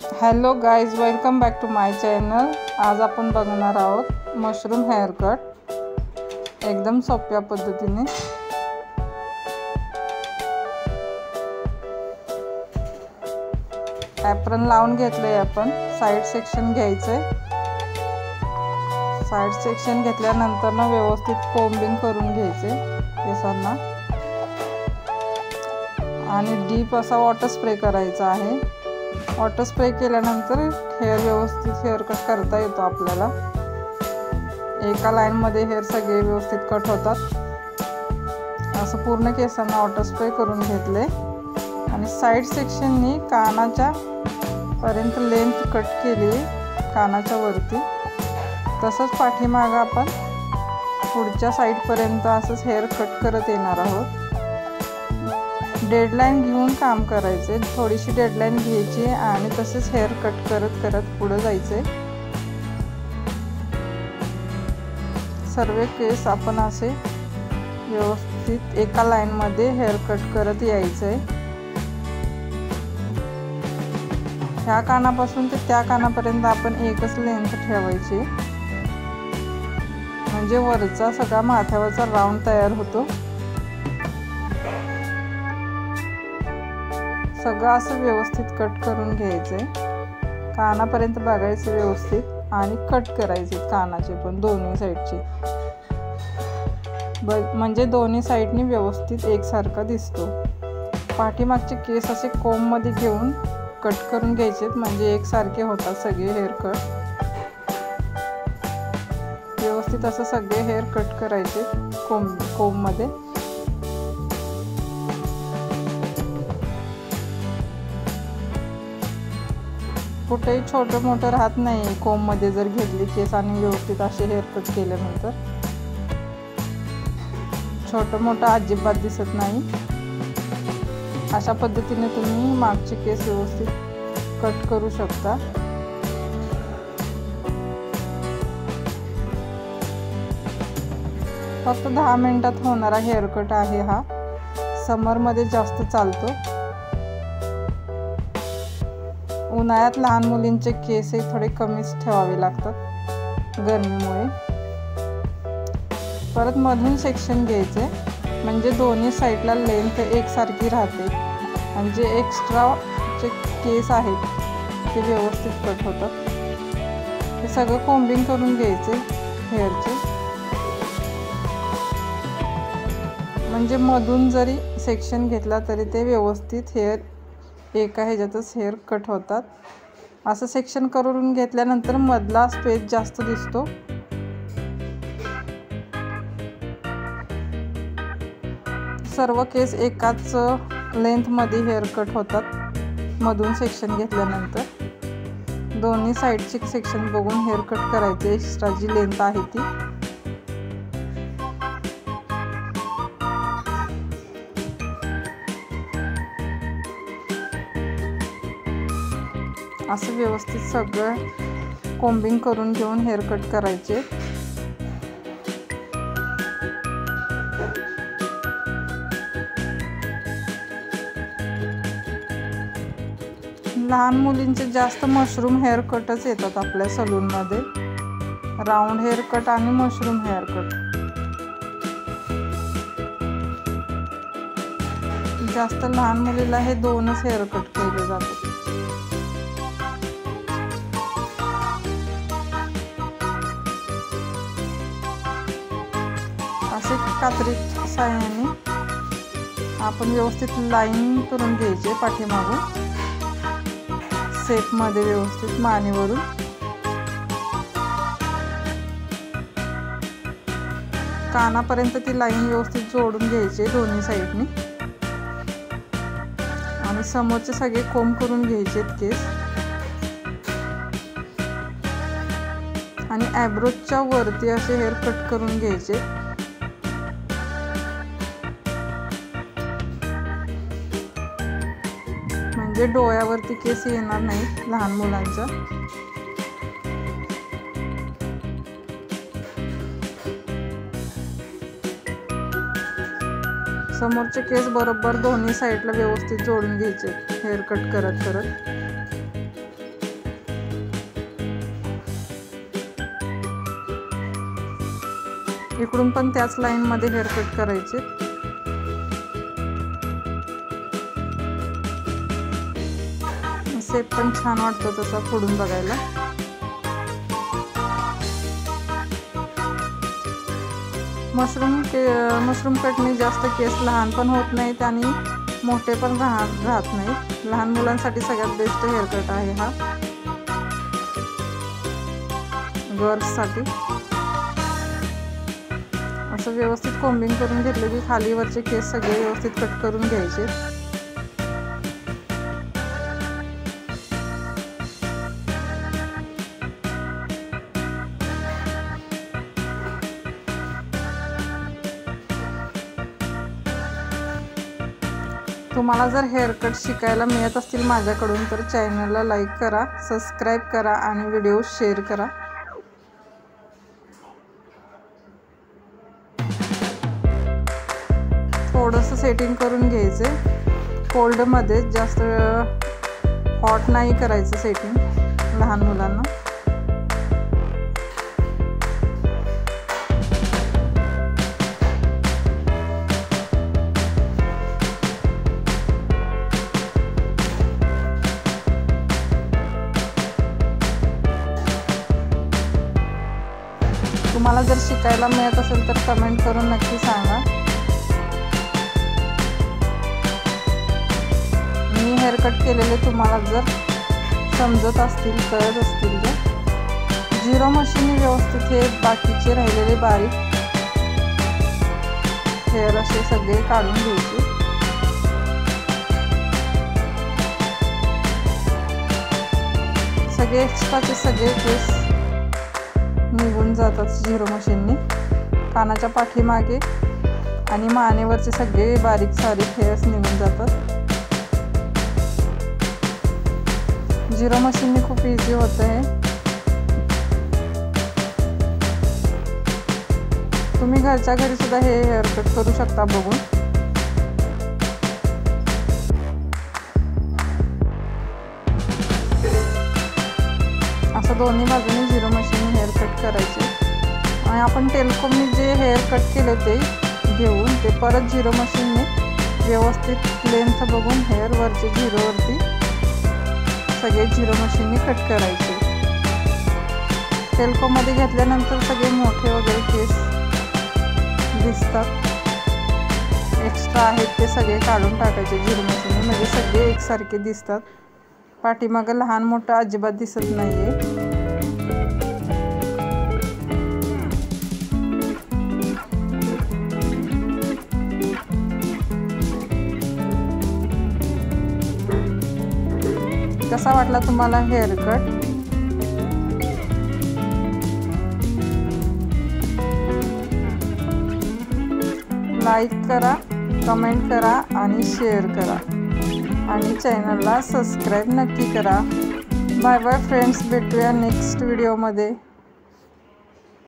Hello guys, welcome back to my channel. आज आपण बघणार आहोत मशरूम हेअर कट एकदम सोप्या पद्धतीने। ॲप्रन लावून घेतलंय आपण। साइड सेक्शन घ्यायचंय। साइड सेक्शन घेतल्यानंतर ना व्यवस्थित कोम्बिंग करून घ्यायचे केसांना आणि डीप असा वॉटर स्प्रे करायचा आहे। वॉटर स्प्रे केल्यानंतर हेअर व्यवस्थित हेअर कट करता येतो आपल्याला। एका लाईन मध्ये हेअर सगळे व्यवस्थित कट होतात। असं पूर्ण केसांना वॉटर स्प्रे करून घेतले आणि साइड सेक्शननी कानाच्या पर्यंत लेंथ कट केली, कानाच्या वरती। तसंच पाठीमागे आपण पुढच्या साइड पर्यंत असंच हेअर कट करत येणार आहोत। डेडलाइन घेऊन काम करायचे। थोडीशी डेडलाइन घ्यायची आणि तसेच हेअर कट करत करत पुढे जायचे। सर्व केस आपण असे व्यवस्थित एका लाईन मध्ये हेअर कट करत यायचे। ह्या कानापासून ते त्या कानापर्यंत आपण एकच लेंथ ठेवायची, म्हणजे वरचा सगळा माथ्यावरचा राऊंड तयार होतो। सगळं असं व्यवस्थित कट करून घ्यायचंय। कानापर्यंत बघायचं व्यवस्थित आणि कट करायचे कानाचे पण दोन्ही साइडचे, म्हणजे दोन्ही साइडनी व्यवस्थित एकसारखा दिसतो। पाठीमागचे केस असे कोंब मध्ये घेऊन कट करून घ्यायचे, म्हणजे एकसारखे होतात सगळे हेअर कट। व्यवस्थित असं सगळे हेअर कट करायचे कोंब मध्ये। कुठेही छोटं मोठं राहत नाही कोंब मध्ये जर घेतली केस आणि व्यवस्थित असे हेअर कट केल्यानंतर। छोटं मोठं अजिबात दिसत नाही। अशा पद्धतीने तुम्ही मागचे केस व्यवस्थित कट करू शकता। फक्त 10 मिनिटात होणारा हेअर कट आहे हा। समर मध्ये जास्त चालतो। उन्हाळ्यात लहान मुलींचे केस थोडे कमीच ठेवावे लागतात गरमीमुळे। परत मधून सेक्शन घ्यायचे, म्हणजे दोन्ही साइडला लेंथ एकसारखी राहते, म्हणजे एक्स्ट्रा जे केस आहेत ते व्यवस्थित कट होतात। हे सगळं कोम्बिंग करून घ्यायचे हेअरचे, म्हणजे मधून जरी सेक्शन घेतला तरी ते व्यवस्थित हेअर एका ह्याच्यातच हेअर कट होतात। असं सेक्शन करून घेतल्यानंतर मधला स्पेस जास्त दिसतो। सर्व केस एकाच लेंथ मध्ये हेअर कट होतात मधून सेक्शन घेतल्यानंतर। दोन्ही साइडचे सेक्शन बघून हेअर कट करायचे, एक्स्ट्रा जी लेंथ आहे ती। असं व्यवस्थित सगळं कोम्बिंग करून घेऊन हेअर कट करायचे। लहान मुलींचे जास्त मशरूम हेअर कटच येतात आपल्या सलून मध्ये, राऊंड हेअर कट आणि मशरूम हेअर कट। जास्त लहान मुलीला हे दोनच हेअर कट केले जातात। असे कात्रीच्या साहाय्याने आपण व्यवस्थित लाईन करून घ्यायचे पाठीमागून सेट मध्ये, व्यवस्थित मानेवरून। कानापर्यंत ती लाईन व्यवस्थित जोडून घ्यायची दोन्ही साइडनी आणि समोरचे सगळे कोंब करून घ्यायचे केस आणि ॲब्रोच्या वरती असे हेअर कट करून घ्यायचे। म्हणजे डोळ्यावरती केस येणार नाहीत लहान मुलांच्या। समोरचे केस बरोबर दोन्ही साइडला व्यवस्थित जोडून घ्यायचे हेअर कट करत करत। इकडून पण त्याच लाईनमध्ये हेअर कट करायचे. शेप पण छान वाटतो तसा पुढून बघायला. मशरूम कटने जास्त केस लहान पण होत नाहीत आणि मोठे पण राहत नाहीत. लहान मुलांसाठी सगळ्यात बेस्ट हेअर कट आहे हा, गर्ल्ससाठी. असं व्यवस्थित कोम्बिंग करून घेतलं की खालीवरचे केस सगळे व्यवस्थित कट करून घ्यायचे. तुम्हाला जर हेअर कट शिकायला मिळत असतील माझ्याकडून तर चॅनलला लाईक करा, सबस्क्राईब करा आणि व्हिडिओ शेअर करा. थोडंसं सेटिंग करून घ्यायचे कोल्डमध्ये, जास्त हॉट नाही करायचं सेटिंग लहान मुलांना. तुम्हाला जर शिकायला मिळत असेल तर कमेंट करून नक्की सांगा. मी हेअर कट केलेले तुम्हाला जर समजत असतील, कळत असतील तर झिरो मशीनने व्यवस्थित हे बाकीचे राहिलेले बारीक हेअर असे सगळे काढून घ्यायचे. सगळे एक्स्ट्राचे सगळे केस निघून जातात झिरो मशीनने. कानाच्या पाठीमागे आणि मानेवरचे सगळे बारीक सारीक हेअर्स निघून जातात. झिरो मशीनने खूप इझी होतं हे. तुम्ही घरच्या घरी सुद्धा हे हेअर कट करू शकता बघून. असं दोन्ही बाजूने झिरो मशीनने हेअर कट करायचे. आणि आपण टेलकोमने जे हेअर कट केले ते घेऊन ते परत झिरो मशीनने व्यवस्थित लेंथ बघून हेअर वरचे झिरोवरती सगळे झिरो मशीनने कट करायचे. टेलकोमध्ये घेतल्यानंतर सगळे मोठे वगैरे केस दिसतात, एक्स्ट्रा आहेत ते सगळे काढून टाकायचे झिरो मशीनने, म्हणजे सगळे एकसारखे दिसतात. पाठीमागं लहान मोठं अजिबात दिसत नाहीये. कसा वाटला तुम्हाला हेअर कट? लाईक करा, कमेंट करा आणि शेअर करा आणि चॅनलला सबस्क्राईब नक्की करा. बाय बाय फ्रेंड्स, भेटूया नेक्स्ट व्हिडिओमध्ये.